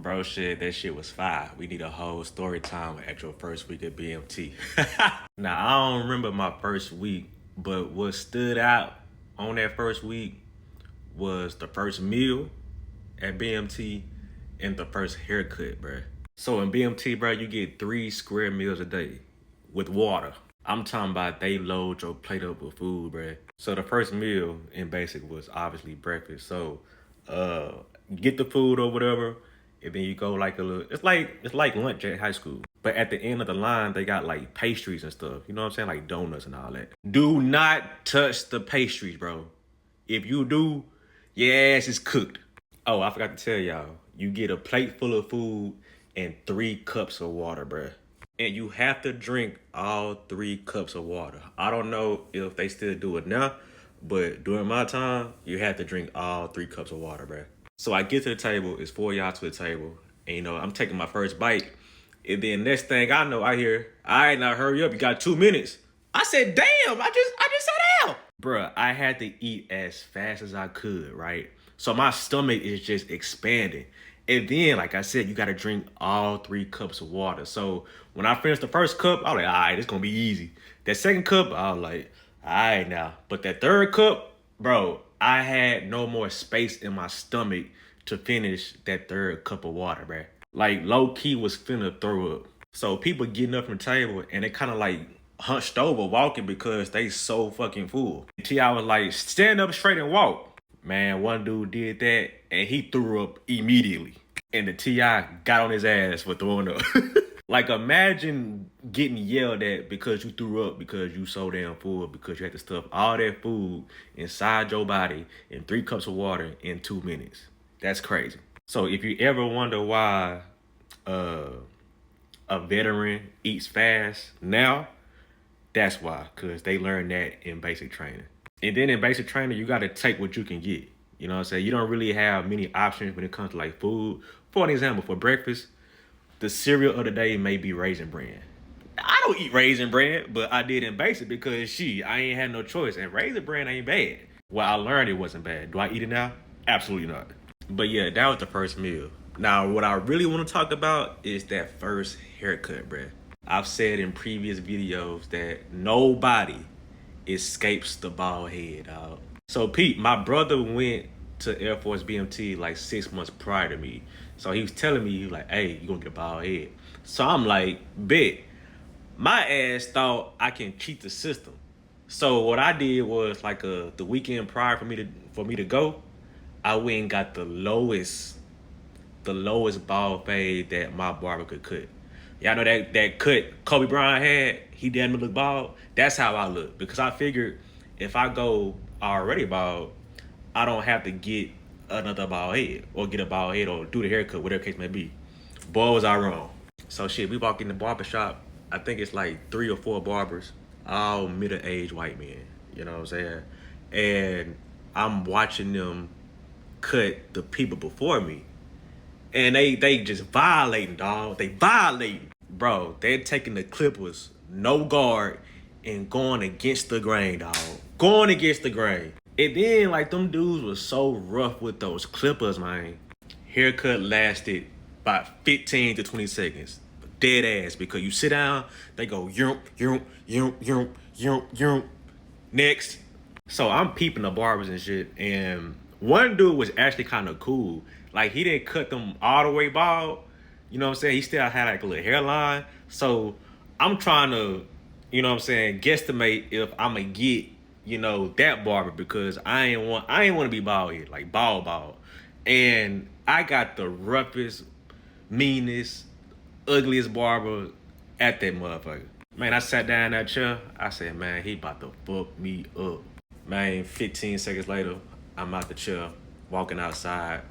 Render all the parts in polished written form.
Bro, shit, that shit was fire. We need a whole story time at your first week at BMT. Now, I don't remember my first week, but what stood out on that first week was the first meal at BMT and the first haircut, bruh. So in BMT, bro, you get 3 square meals a day with water. I'm talking about they load your plate up with food, bruh. So the first meal in basic was obviously breakfast. So uh get the food or whatever, and then you go like a little it's like lunch at high school. But at the end of the line, they got like pastries and stuff. You know what I'm saying? Like donuts and all that. Do not touch the pastries, bro. If you do, your ass is cooked. Oh, I forgot to tell y'all. You get a plate full of food and 3 cups of water, bruh. And you have to drink all 3 cups of water. I don't know if they still do it now, but during my time, you had to drink all 3 cups of water, bruh. So I get to the table, it's 4 y'all to the table, and I'm taking my first bite. And then next thing I know, I hear, all right, now hurry up, you got 2 minutes. I said, damn, I just sat down. Bruh, I had to eat as fast as I could, right? So my stomach is just expanding. And then, like I said, you gotta drink all 3 cups of water. So when I finished the first cup, I was like, all right, it's gonna be easy. That second cup, I was like, all right now. But that third cup, bro, I had no more space in my stomach to finish that third cup of water, bruh. Like low key was finna throw up. So people getting up from the table and they kind of like hunched over walking because they so fucking full. T.I. was like, stand up straight and walk. Man, one dude did that and he threw up immediately. And the T.I. got on his ass for throwing up. Like imagine getting yelled at because you threw up because you so damn full because you had to stuff all that food inside your body in 3 cups of water in 2 minutes. That's crazy. So if you ever wonder why a veteran eats fast now, that's why, because they learned that in basic training. And then in basic training, you got to take what you can get. You know what I'm saying? You don't really have many options when it comes to like food. For an example, for breakfast, the cereal of the day may be Raisin Bran. I don't eat Raisin Bran, but I did in basic because I ain't had no choice. And Raisin Bran ain't bad. Well, I learned it wasn't bad. Do I eat it now? Absolutely not. But yeah, that was the first meal. Now, what I really want to talk about is that first haircut, bruh. I've said in previous videos that nobody escapes the bald head, dog. So Pete, my brother went to Air Force BMT like 6 months prior to me. So he was telling me, he was like, hey, you gonna get a bald head. So I'm like, bet. My ass thought I can cheat the system. So what I did was like the weekend prior for me to go, I went and got the lowest bald fade that my barber could cut. Y'all know that cut Kobe Bryant had, he didn't look bald. That's how I look. Because I figured if I go already bald, I don't have to get another bald head or get a bald head or do the haircut, whatever case may be. Boy, was I wrong. So shit, we walk in the barber shop. I think it's like 3 or 4 barbers, all middle-aged white men. You know what I'm saying? And I'm watching them cut the people before me. And they just violating, dog. They violating. Bro, they're taking the clippers, no guard, and going against the grain, dog. Going against the grain. And then, like, them dudes was so rough with those clippers, man. Haircut lasted about 15 to 20 seconds. Dead ass, because you sit down, they go, yump, yump, yump, yump, yump, yump. Next. So I'm peeping the barbers and shit, and one dude was actually kind of cool. Like, he didn't cut them all the way bald. You know what I'm saying? He still had like a little hairline. So I'm trying to, you know what I'm saying, guesstimate if I'm gonna get, that barber, because I ain't want to be bald head, like bald. And I got the roughest, meanest, ugliest barber at that motherfucker. Man, I sat down in that chair. I said, man, he about to fuck me up. Man, 15 seconds later, I'm out the chair, walking outside.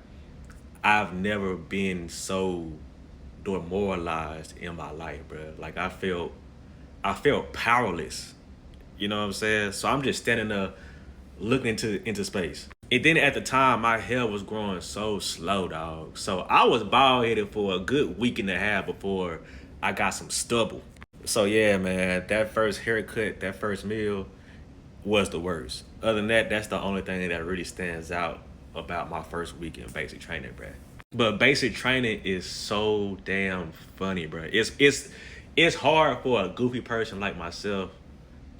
I've never been so demoralized in my life, bro. Like I felt powerless. You know what I'm saying? So I'm just standing there looking into space. And then at the time, my hair was growing so slow, dog. So I was bald headed for a good week and a half before I got some stubble. So yeah, man, that first haircut, that first meal was the worst. Other than that, that's the only thing that really stands out about my first week in basic training, bruh. But basic training is so damn funny, bro. It's hard for a goofy person like myself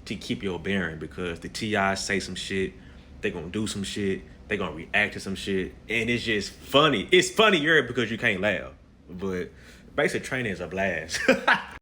to keep your bearing because the TIs say some shit, they gonna do some shit, they gonna react to some shit, and it's just funny. It's funnier because you can't laugh. But basic training is a blast.